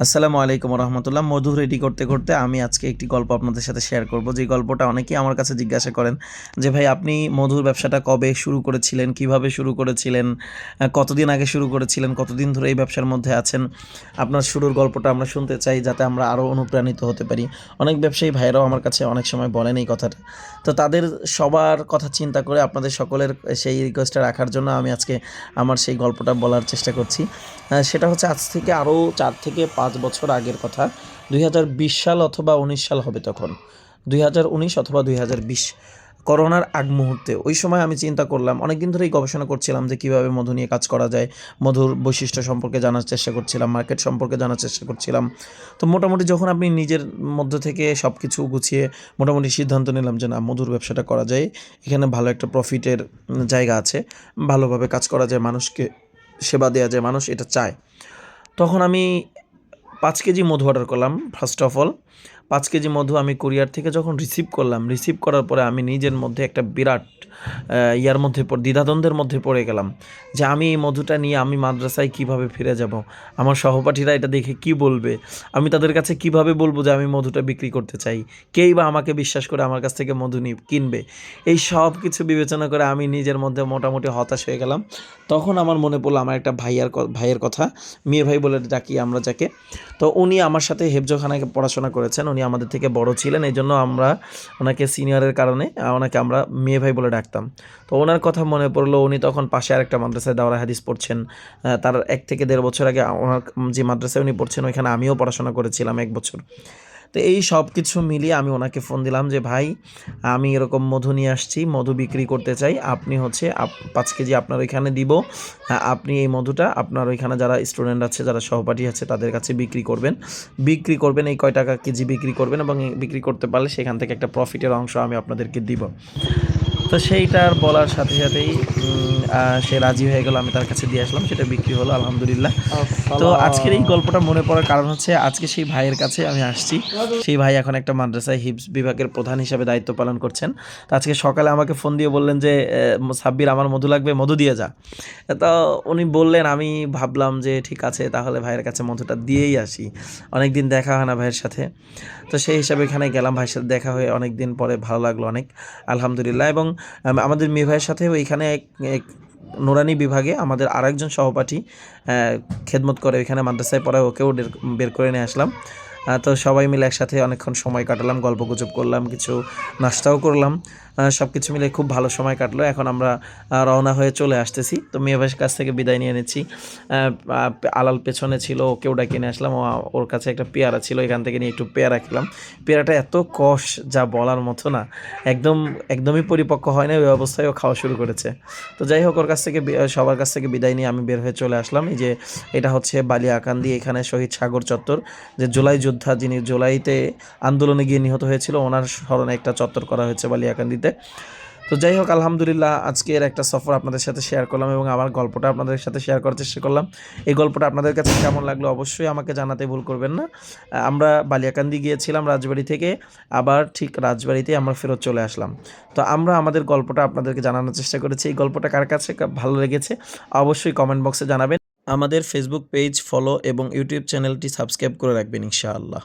আসসালামু আলাইকুম রহমতুল্লাহ। মধু রেডি করতে করতে আমি আজকে একটি গল্প আপনাদের সাথে শেয়ার করব, যে গল্পটা অনেকেই আমার কাছে জিজ্ঞাসা করেন যে ভাই আপনি মধুর ব্যবসাটা কবে শুরু করেছিলেন, কিভাবে শুরু করেছিলেন, কতদিন আগে শুরু করেছিলেন, কতদিন ধরে এই ব্যবসার মধ্যে আছেন। আপনার শুরুর গল্পটা আমরা শুনতে চাই, যাতে আমরা আরও অনুপ্রাণিত হতে পারি। অনেক ব্যবসায়ী ভাইরাও আমার কাছে অনেক সময় বলেন এই কথাটা। তো তাদের সবার কথা চিন্তা করে আপনাদের সকলের সেই রিকোয়েস্টটা রাখার জন্য আমি আজকে আমার সেই গল্পটা বলার চেষ্টা করছি। সেটা হচ্ছে আজ থেকে আরও 4 থেকে 5 বছর আগের কথা। 2020 সাল অথবা 19 সাল হবে তখন। 2019 অথবা 2020, করোনার আগ মুহূর্তে। ওই সময় আমি চিন্তা করলাম, অনেক দিন ধরেই গবেষণা করছিলাম যে কীভাবে মধু নিয়ে কাজ করা যায়। মধুর বৈশিষ্ট্য সম্পর্কে জানার চেষ্টা করছিলাম, মার্কেট সম্পর্কে জানার চেষ্টা করছিলাম। তো মোটামুটি যখন আপনি নিজের মধ্য থেকে সব কিছু গুছিয়ে মোটামুটি সিদ্ধান্ত নিলাম যে না, মধুর ব্যবসাটা করা যায়, এখানে ভালো একটা প্রফিটের জায়গা আছে, ভালোভাবে কাজ করা যায়, মানুষকে সেবা দেওয়া যায়, মানুষ এটা চায়। তখন আমি 5 কেজি মধু অর্ডার করলাম। ফার্স্ট অফ অল 5 কেজি মধু আমি কুরিয়ার থেকে যখন রিসিভ করলাম, রিসিভ করার পরে আমি নিজের মধ্যে একটা বিরাট ইয়ার মধ্যে দ্বিধাদ্বন্দ্বের মধ্যে পড়ে গেলাম যে আমি এই মধুটা নিয়ে আমি মাদ্রাসায় কিভাবে ফিরে যাব। আমার সহপাঠীরা এটা দেখে কি বলবে, আমি তাদের কাছে কিভাবে বলবো যে আমি মধুটা বিক্রি করতে চাই, কেই বা আমাকে বিশ্বাস করে আমার কাছ থেকে মধু কিনবে। এই সব কিছু বিবেচনা করে আমি নিজের মধ্যে মোটামুটি হতাশ হয়ে গেলাম। তখন আমার মনে পড়লো আমার একটা ভাইয়ের কথা, মেয়ে ভাই বলে ডাকি আমরা যাকে। তো উনি আমার সাথে হেফজখানায় পড়াশোনা করেছেন, উনি আমাদের থেকে বড় ছিলেন, এই জন্য আমরা ওনাকে সিনিয়রের কারণে ওনাকে আমরা মেয়ে ভাই বলে ডাকতাম। তো ওনার কথা মনে পড়লো, উনি তখন পাশে আরেকটা মাদ্রাসায় দাওরা হাদিস পড়ছেন। তার 1 থেকে 1.5 বছর আগে ওনার যে মাদ্রাসায় উনি পড়ছেন ওইখানে আমিও পড়াশোনা করেছিলাম 1 বছর। তো এই সব কিছু মিলিয়ে আমি ওনাকে ফোন দিলাম যে ভাই, আমি এরকম মধু নিয়ে আসছি, মধু বিক্রি করতে চাই, আপনি হচ্ছে 5 কেজি আপনার ওইখানে দিব। আপনি এই মধুটা আপনার ওইখানে যারা স্টুডেন্ট আছে, যারা সহপাঠী আছে তাদের কাছে বিক্রি করবেন এই কয় টাকা কেজি বিক্রি করবেন, এবং বিক্রি করতে পারলে সেখান থেকে একটা প্রফিটের অংশ আমি আপনাদেরকে দিব। তো সেইটার বলার সাথে সাথেই সে রাজি হয়ে গেল, আমি তার কাছে দিয়ে আসলাম, সেটা বিক্রি হলো আলহামদুলিল্লাহ। তো আজকের এই গল্পটা মনে পড়ার কারণ হচ্ছে আজকে সেই ভাইয়ের কাছে আমি আসছি। সেই ভাই এখন একটা মাদ্রাসায় হিফজ বিভাগের প্রধান হিসেবে দায়িত্ব পালন করছেন। তো আজকে সকালে আমাকে ফোন দিয়ে বললেন যে সাব্বির, আমার মধু লাগবে, মধু দিয়ে যা। তো উনি বললেন, আমি ভাবলাম যে ঠিক আছে, তাহলে ভাইয়ের কাছে মধুটা দিয়েই আসি। অনেক দিন দেখা হয় না ভাইয়ের সাথে। তো সেই হিসাবে এখানে গেলাম, ভাইয়ের সাথে দেখা হয়ে অনেক দিন পরে ভালো লাগলো অনেক, আলহামদুলিল্লাহ। এবং আমাদের মেয়ে ভাইয়ের সাথেও এইখানে এক নুরানি বিভাগে আমাদের আরেকজন সহপাঠী খেদমত করে, ওইখানে মাদ্রাসায় পড়ায়, ওকেও বের করে নিয়ে আসলাম। তো সবাই মিলে একসাথে অনেকক্ষণ সময় কাটালাম, গল্পগুজব করলাম, কিছু নাস্তাও করলাম। সব কিছু মিলে খুব ভালো সময় কাটলো। এখন আমরা রওনা হয়ে চলে আসতেছি। তো মেয়ে ভাইয়ের কাছ থেকে বিদায় নিয়ে নিচ্ছি। আলাল পেছনে ছিল, ওকেও ডাকিয়ে নিয়ে আসলাম। ওর কাছে একটা পেয়ারা ছিল, এখান থেকে নিয়ে একটু পেয়ারা খেলাম। পেয়ারাটা এত কষ, যা বলার মতো না। একদমই পরিপক্ক হয় না, ওই অবস্থায় ও খাওয়া শুরু করেছে। তো যাই হোক, ওর কাছ থেকে সবার কাছ থেকে বিদায় নিয়ে আমি বের হয়ে চলে আসলাম। এই যে এটা হচ্ছে বালিয়াকান্দি, এখানে শহীদ সাগর চত্বর, যে জুলাই যোদ্ধা যিনি জুলাইতে আন্দোলনে গিয়ে নিহত হয়েছিল, ওনার স্মরণে একটা চত্বর করা হয়েছে বালিয়াকান্দিতে। তো যাই হোক, আলহামদুলিল্লাহ, আজকের একটা সফর আপনাদের সাথে শেয়ার করলাম এবং আমার গল্পটা আপনাদের সাথে শেয়ার করার চেষ্টা করলাম। এই গল্পটা আপনাদের কাছে কেমন লাগলো অবশ্যই আমাকে জানাতে ভুল করবেন না। আমরা বালিয়াকান্দি গিয়েছিলাম রাজবাড়ি থেকে, আবার ঠিক রাজবাড়িতে আমরা ফেরত চলে আসলাম। তো আমরা আমাদের গল্পটা আপনাদেরকে জানানোর চেষ্টা করেছি। এই গল্পটা কার কাছে ভালো লেগেছে অবশ্যই কমেন্ট বক্সে জানাবেন। আমাদের ফেসবুক পেজ ফলো এবং ইউটিউব চ্যানেলটি সাবস্ক্রাইব করে রাখবেন ইনশাআল্লাহ।